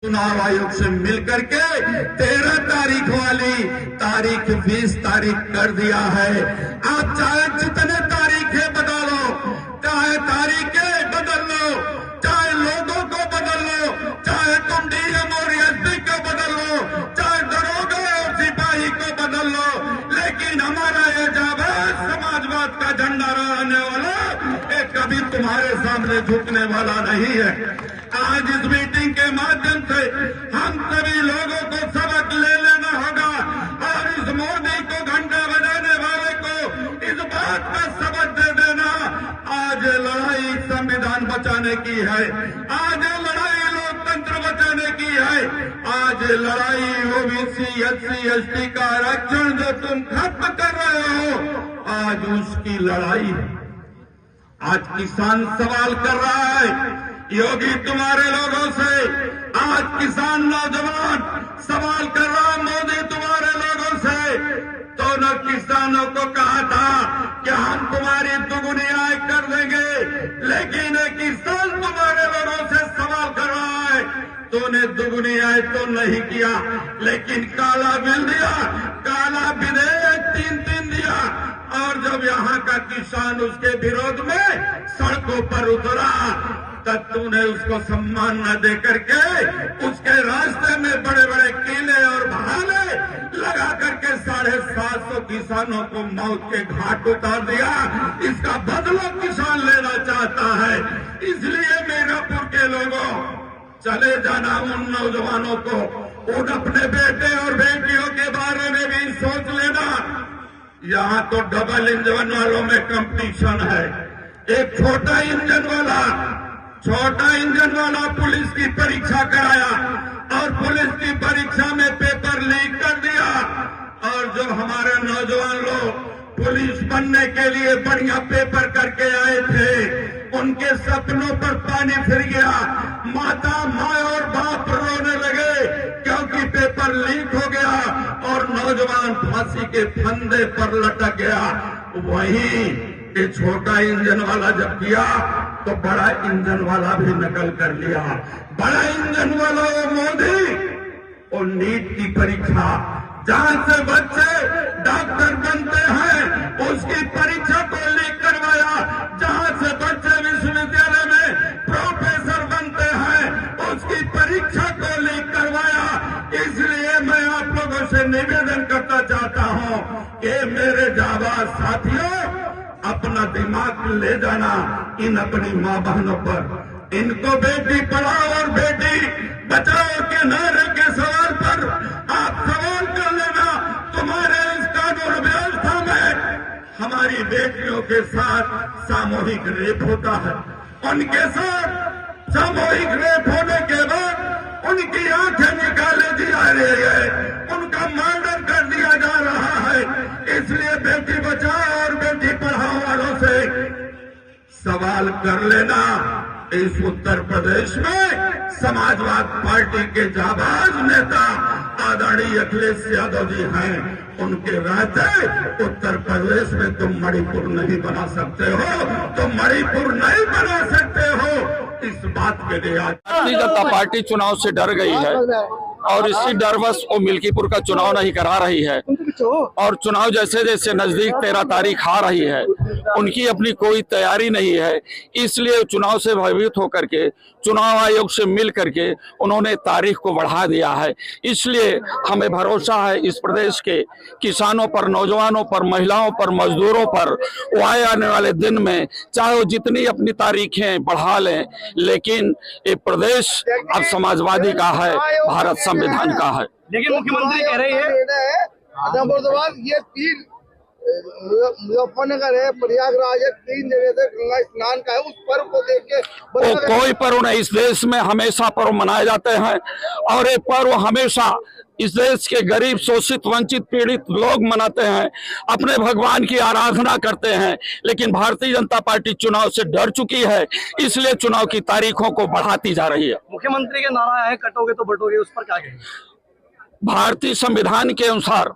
चुनाव आयोग से मिलकर के 13 तारीख वाली तारीख 20 तारीख कर दिया है। आप चाहे जितने तारीखें बदलो, चाहे तारीखें बदल लो, चाहे लोगों को बदल लो, चाहे तुम डीएम और एसपी को बदल लो, चाहे दरोगा और सिपाही को बदल लो, लेकिन हमारा ये जाबाज समाजवाद का झंडा रहने वाला ये कभी तुम्हारे सामने झुकने वाला नहीं है। आज इस मीटिंग के माध्यम से हम सभी लोगों को सबक ले लेना होगा और इस मोदी को घंटा बजाने वाले को इस बात का सबक दे देना। आज लड़ाई संविधान बचाने की है, आज लड़ाई लोकतंत्र बचाने की है, आज लड़ाई ओबीसी एससी एसटी का आरक्षण जो तुम खत्म कर रहे हो, आज उसकी लड़ाई है। आज किसान सवाल कर रहा है योगी तुम्हारे लोगों से, आज किसान नौजवान सवाल कर रहा मोदी तुम्हारे लोगों से। दोनों किसानों को कहा था कि हम तुम्हारी दुगुनी आय कर देंगे, लेकिन एक किसान तुम्हारे लोगों से सवाल कर रहा है तूने दुगुनी आय तो नहीं किया, लेकिन काला बिल दिया, काला विधेयक 3-3 दिया, और जब यहाँ का किसान उसके विरोध में सड़कों पर उतरा तब तूने उसको सम्मान न दे करके उसके रास्ते में बड़े बड़े किले और बहाने लगा करके 750 किसानों को मौत के घाट उतार दिया। इसका बदला किसान लेना चाहता है। इसलिए मीरापुर के लोगों, चले जाना उन नौजवानों को, उन अपने बेटे और बेटियों के बारे में भी सोच लेना। यहाँ तो डबल इंजन वालों में कंपटीशन है। एक छोटा इंजन वाला पुलिस की परीक्षा कराया और पुलिस की परीक्षा में पेपर लीक कर दिया, और जो हमारे नौजवान लोग पुलिस बनने के लिए बढ़िया पेपर करके आए थे, उनके सपनों पर पानी फिर गया। माता, माँ और बाप रोने लगे क्योंकि पेपर लीक हो गया और नौजवान फांसी के फंदे पर लटक गया। वहीं ये छोटा इंजन वाला जब किया तो बड़ा इंजन वाला भी नकल कर लिया। बड़ा इंजन वाला वो मोदी, वो नीट की परीक्षा जहां से बच्चे डॉक्टर बनते हैं उसकी परीक्षा को लीक करवाया, जहां से बच्चे विश्वविद्यालय में प्रोफेसर बनते हैं उसकी परीक्षा को लीक करवाया। इसलिए मैं आप लोगों से निवेदन करना चाहता हूं कि मेरे जाबाज साथियों, अपना दिमाग ले जाना इन अपनी माँ बहनों पर। इनको बेटी पढ़ाओ और बेटी बचाओ के नारे के सवाल पर आप सवाल कर लेना। तुम्हारे इस कानून व्यवस्था में हमारी बेटियों के साथ सामूहिक रेप होता है, उनके साथ सामूहिक रेप होने के बाद उनकी आंखें निकाले दी जा रही है, उनका मर्डर कर दिया जा रहा है। इसलिए बेटी बचाओ और बेटी पढ़ाओ वालों से सवाल कर लेना। इस उत्तर प्रदेश में समाजवाद पार्टी के जाबाज नेता आदरणीय अखिलेश यादव जी हैं, उनके रहते उत्तर प्रदेश में तुम मणिपुर नहीं बना सकते हो, तुम मणिपुर नहीं बना सकते हो। इस बात के लिए आज भारतीय जनता पार्टी चुनाव से डर गई है और इसी डरवश वो मिल्कीपुर का चुनाव नहीं करा रही है, और चुनाव जैसे जैसे नजदीक 13 तारीख आ रही है उनकी अपनी कोई तैयारी नहीं है। इसलिए चुनाव से भयभीत होकर के चुनाव आयोग से मिल करके उन्होंने तारीख को बढ़ा दिया है। इसलिए हमें भरोसा है इस प्रदेश के किसानों पर, नौजवानों पर, महिलाओं पर, मजदूरों पर, वो आने वाले दिन में चाहे वो जितनी अपनी तारीखें बढ़ा लें, लेकिन ये प्रदेश अब समाजवादी का है, भारत संविधान का है। लेकिन मुख्यमंत्री कह रहे हैं ये 3 मुजफ्फरनगर है, प्रयागराज है, 3 जगह से गंगा स्नान का है, उस पर्व को देख के कोई पर्व नहीं, इस देश में हमेशा पर्व मनाए जाते हैं और ये पर्व हमेशा इस देश के गरीब, शोषित, वंचित, पीड़ित लोग मनाते हैं, अपने भगवान की आराधना करते हैं। लेकिन भारतीय जनता पार्टी चुनाव से डर चुकी है, इसलिए चुनाव की तारीखों को बढ़ाती जा रही है। मुख्यमंत्री के नारा है कटोगे तो बटोगे, उस पर क्या कहेंगे? भारतीय संविधान के अनुसार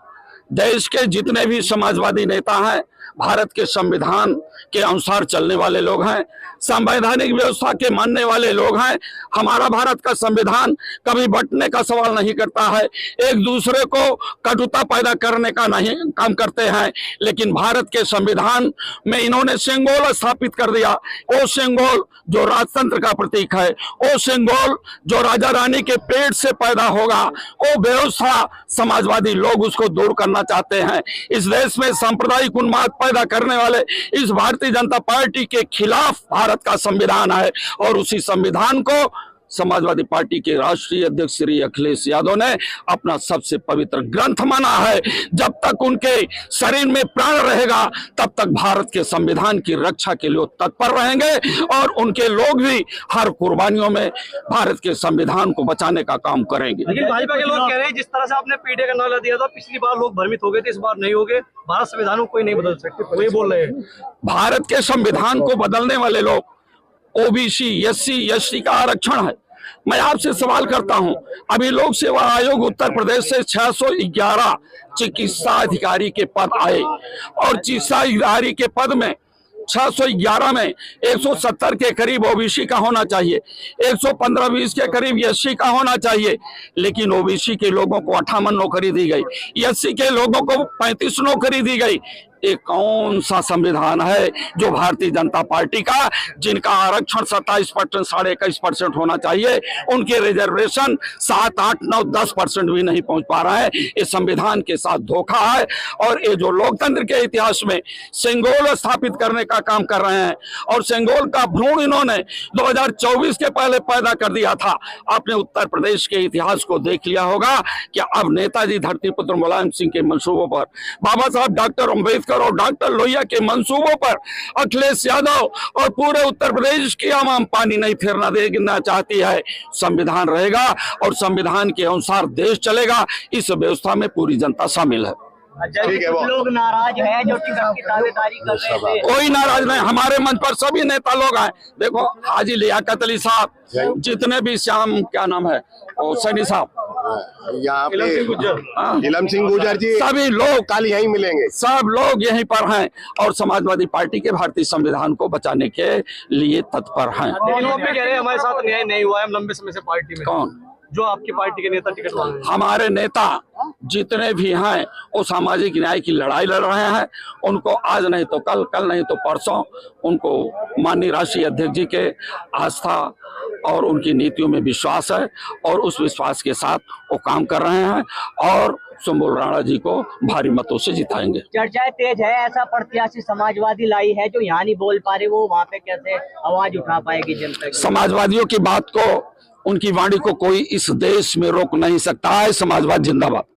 देश के जितने भी समाजवादी नेता हैं भारत के संविधान के अनुसार चलने वाले लोग हैं, संवैधानिक व्यवस्था के मानने वाले लोग हैं। हमारा भारत का संविधान कभी बंटने का सवाल नहीं करता है, एक दूसरे को कटुता पैदा करने का नहीं काम करते हैं। लेकिन भारत के संविधान में इन्होंने सिंबल स्थापित कर दिया। वो सिंबल जो राजतंत्र का प्रतीक है, वो सिंबल जो राजा रानी के पेट से पैदा होगा, वो व्यवस्था समाजवादी लोग उसको दूर करना चाहते हैं। इस देश में सांप्रदायिक उन्माद पैदा करने वाले इस भारतीय जनता पार्टी के खिलाफ भारत का संविधान है, और उसी संविधान को समाजवादी पार्टी के राष्ट्रीय अध्यक्ष श्री अखिलेश यादव ने अपना सबसे पवित्र ग्रंथ माना है। जब तक उनके शरीर में प्राण रहेगा तब तक भारत के संविधान की रक्षा के लिए तत्पर रहेंगे, और उनके लोग भी हर कुर्बानियों में भारत के संविधान को बचाने का काम करेंगे। लेकिन भाजपा के लोग कह रहे हैं जिस तरह से आपने पीढ़ी का नारा दिया था, पिछली बार लोग भ्रमित हो गए थे, इस बार नहीं हो गए, भारत संविधान को कोई नहीं बदल सकते, वो ये बोल रहे हैं। भारत के संविधान को बदलने वाले लोग ओबीसी, एससी, एसटी का आरक्षण है। मैं आपसे सवाल करता हूं, अभी लोक सेवा आयोग उत्तर प्रदेश से 611 चिकित्सा अधिकारी के पद आए, और चिकित्सा अधिकारी के पद में 611 में 170 के करीब ओबीसी का होना चाहिए, 115-20 के करीब एससी का होना चाहिए। लेकिन ओबीसी के लोगों को 58 नौकरी दी गई, एससी के लोगों को 35 नौकरी दी गई। ये कौन सा संविधान है जो भारतीय जनता पार्टी का, जिनका आरक्षण 27%, 21.5% होना चाहिए, उनके रिजर्वेशन 7, 8, 9, 10% भी नहीं पहुंच पा रहा है। ये संविधान के साथ धोखा है, और ये जो लोकतंत्र के इतिहास में सिंगोल स्थापित करने का काम कर रहे हैं, और सिंगोल का भ्रूण इन्होंने 2024 के पहले पैदा कर दिया था। आपने उत्तर प्रदेश के इतिहास को देख लिया होगा कि अब नेताजी धरतीपुत्र मुलायम सिंह के मंसूबों पर, बाबा साहब डॉक्टर अम्बेडकर और डॉक्टर लोहिया के मंसूबों पर अखिलेश यादव और पूरे उत्तर प्रदेश की आवाम पानी नहीं फेरना देना चाहती है। संविधान रहेगा और संविधान के अनुसार देश चलेगा, इस व्यवस्था में पूरी जनता शामिल है। ठीक है, लोग नाराज हैं जो टिकट की दावेदारी कर रहे थे। कोई नाराज नहीं, हमारे मंच पर सभी नेता लोग आए। देखो हाजी लियाकत अली साहब, जितने भी श्याम क्या नाम है और सैनी साहब, यहाँ पे इलम सिंह गुजर जी, सभी लोग कल यहीं मिलेंगे। सब लोग यहीं पर हैं, और समाजवादी पार्टी के भारतीय संविधान को बचाने के लिए तत्पर हैं। लेकिन वो भी कह रहे हैं हमारे साथ न्याय नहीं हुआ है, हम लंबे समय से पार्टी में। कौन? जो आपकी पार्टी के नेता टिकट मांग रहे हैं। हमारे नेता जितने भी हैं वो सामाजिक न्याय की लड़ाई लड़ रहे हैं। उनको आज नहीं तो कल, कल नहीं तो परसों, उनको माननीय राष्ट्रीय अध्यक्ष जी के आस्था और उनकी नीतियों में विश्वास है, और उस विश्वास के साथ वो काम कर रहे हैं, और सुम्बुल राणा जी को भारी मतों से जिताएंगे। चर्चाएं तेज है, ऐसा प्रत्याशी समाजवादी लाई है जो यहाँ नहीं बोल पा रहे, वो वहाँ पे कैसे आवाज उठा पाएगी जनता की? समाजवादियों की बात को, उनकी वाणी को कोई इस देश में रोक नहीं सकता है। समाजवाद जिंदाबाद।